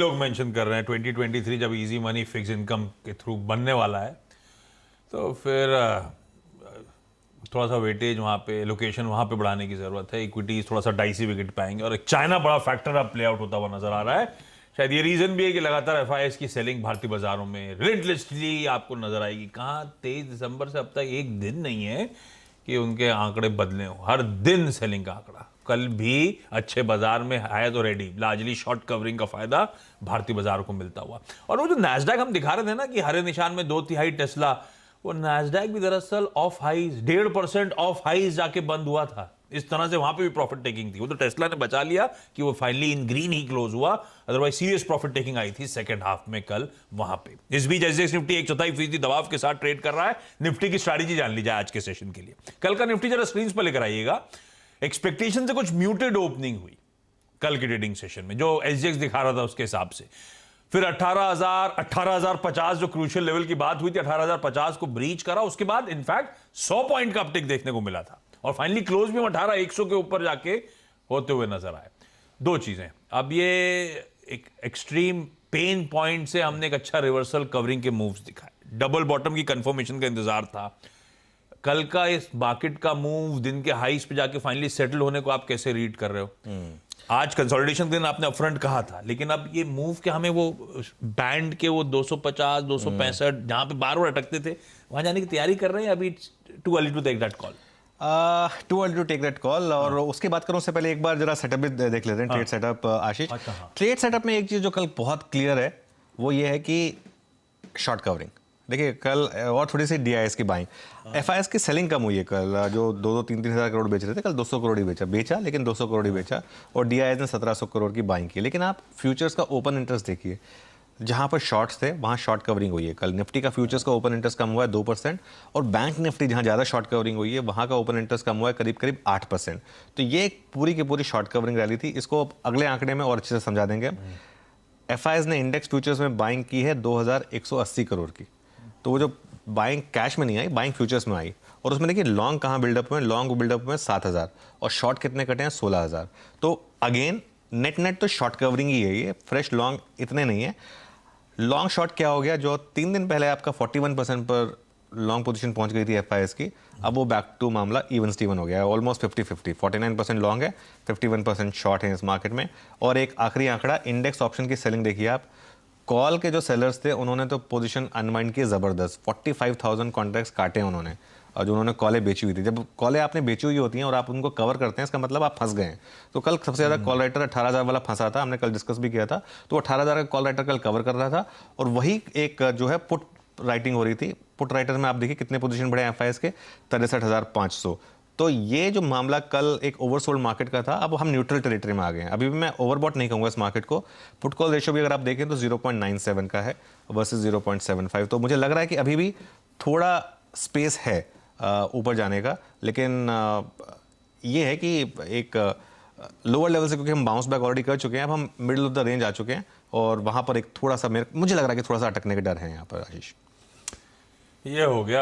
लोग मेंशन कर रहे हैं 2023 जब इजी मनी फिक्स इनकम के थ्रू बनने वाला है तो फिर थोड़ा सा वेटेज वहाँ पे लोकेशन वहाँ पे बढ़ाने की ज़रूरत है। इक्विटीज थोड़ा सा डाइसी विकेट पाएंगे और एक चाइना बड़ा फैक्टर अब प्ले आउट होता हुआ नजर आ रहा है। शायद ये रीज़न भी है कि लगातार एफआईआईज़ की सेलिंग भारतीय बाजारों में रिलेंटलेसली आपको नजर आएगी। कहाँ 23 दिसंबर से अब तक एक दिन नहीं है कि उनके आंकड़े बदले हो, हर दिन सेलिंग का आंकड़ा। कल भी अच्छे बाजार में है तो रेडी लार्जली शॉर्ट कवरिंग का फायदा भारतीय बाजार को मिलता हुआ। और वो जो नैस्डैक हम दिखा रहे थे ना कि हरे निशान में 2/3 टेस्ला, वो नैस्डैक भी दरअसल ऑफ हाइज 1.5% ऑफ हाइज जाके बंद हुआ था। इस तरह से वहां पे भी प्रॉफिट टेकिंग थी। वो तो टेस्ला ने बचा लिया कि वो फाइनली इन ग्रीन ही क्लोज हुआ, अदरवाइज सीरियस प्रॉफिट टेकिंग आई थी सेकंड हाफ में कल वहां पे। इस बीच एसजेएक्स निफ्टी 1/4% दबाव के साथ ट्रेड कर रहा है। निफ्टी की स्ट्रैटेजी जान ली जाए आज के सेशन के लिए। कल का निफ्टी जरा स्क्रीन पर लेकर आइएगा। एक्सपेक्टेशन से कुछ म्यूटेड ओपनिंग हुई कल के ट्रेडिंग सेशन में, जो एसजेएक्स दिखा रहा था उसके हिसाब से। फिर 18,050 जो क्रूशियल लेवल की बात हुई थी, 18,050 को ब्रीच करा। उसके बाद इनफैक्ट 100 पॉइंट का अपटिक देखने को मिला था और फाइनली क्लोज भी 18,100 के ऊपर जाके होते हुए नजर आए। दो चीजें, अब ये एक एक्सट्रीम पेन पॉइंट से हमने एक अच्छा रिवर्सल कवरिंग के मूव्स दिखाए। डबल बॉटम की कंफर्मेशन का इंतजार था। कल का इस मार्केट का मूव दिन के हाईस पे जाके फाइनली सेटल होने को आप कैसे रीड कर रहे हो? आज कंसोलिडेशन के दिन आपने अपफ्रंट कहा था, लेकिन अब ये मूव के हमें वो बैंड के वो 250 265 जहां पे बार बार अटकते थे वहां जाने की तैयारी कर रहे हैं। अभी too early to take that call. Too early to take that call. और उसकी बात करूं उससे पहले एक बार जरा सेटअप भी देख लेते हैं। ट्रेड सेटअप आशीष, ट्रेड सेटअप में एक चीज जो कल बहुत क्लियर है वो ये है कि शॉर्ट कवरिंग। देखिए कल और थोड़ी सी डीआईएस की बाइंग, एफआईएस की सेलिंग कम हुई है कल। जो 2-3 हज़ार करोड़ बेच रहे थे, कल 200 करोड़ ही बेचा लेकिन 200 करोड़ ही बेचा। और डीआईएस ने 1700 करोड़ की बाइंग की। लेकिन आप फ्यूचर्स का ओपन इंटरेस्ट देखिए, जहां पर शॉर्ट्स थे वहां शॉर्ट कवरिंग हुई है। कल निफ्टी का फ्यूचर्स का ओपन इंटरेस्ट कम हुआ है 2%। और बैंक निफ्टी जहां ज़्यादा शॉर्ट कवरिंग हुई है वहां का ओपन इंटरेस्ट कम हुआ है करीब 8%। तो ये एक पूरी की पूरी शॉर्ट कवरिंग रैली थी। इसको अगले आंकड़े में और अच्छे से समझा देंगे। एफआईआईज़ ने इंडेक्स फ्यूचर्स में बाइंग की है 2180 करोड़ की। तो वो जो बाइंग कैश में नहीं आई, बाइंग फ्यूचर्स में आई। और उसमें देखिए लॉन्ग कहाँ बिल्डअप हुए, लॉन्ग बिल्डअप हुए 7,000 और शॉर्ट कितने कटे हैं 16,000। तो अगेन नेट तो शॉर्ट कवरिंग ही है, ये फ्रेश लॉन्ग इतने नहीं है। लॉन्ग शॉर्ट क्या हो गया, जो 3 दिन पहले आपका 41% पर लॉन्ग पोजीशन पहुंच गई थी एफआईएस की, अब वो बैक टू मामला इवन स्टीवन हो गया है। ऑलमोस्ट 50-50, 49% लॉन्ग है, 51% शॉर्ट है इस मार्केट में। और एक आखिरी आंकड़ा, इंडेक्स ऑप्शन की सेलिंग देखिए आप। कॉल के जो सेलर्स थे उन्होंने तो पोजीशन अनवाइंड की ज़बरदस्त, 45,000 कॉन्ट्रैक्ट्स काटे उन्होंने। और जो उन्होंने कॉलें बेची हुई थी, जब कॉलें आपने बेची हुई होती हैं और आप उनको कवर करते हैं, इसका मतलब आप फंस गए हैं। तो कल सबसे ज़्यादा कॉल राइटर 18,000 वाला फंसा था, हमने कल डिस्कस भी किया था। तो 18,000 का कॉल राइटर कल कवर कर रहा था। और वही एक जो है पुट राइटिंग हो रही थी। पुट राइटर में आप देखिए कितने पोजीशन बढ़े एफआईएस के, 63,500। तो ये जो मामला कल एक ओवरसोल्ड मार्केट का था, अब हम न्यूट्रल टेरिटरी में आ गए हैं। अभी भी मैं ओवरबॉट नहीं कहूँगा इस मार्केट को। पुट कॉल रेशियो भी अगर आप देखें तो 0.97 का है वर्सेस 0.75। तो मुझे लग रहा है कि अभी भी थोड़ा स्पेस है ऊपर जाने का। लेकिन ये है कि एक लोअर लेवल से, क्योंकि हम बाउंस बैक ऑलरेडी कर चुके हैं, अब हम मिडिल ऑफ द रेंज आ चुके हैं। और वहाँ पर एक थोड़ा सा मुझे लग रहा है कि थोड़ा सा अटकने के डर है यहाँ पर आशीष। ये हो गया।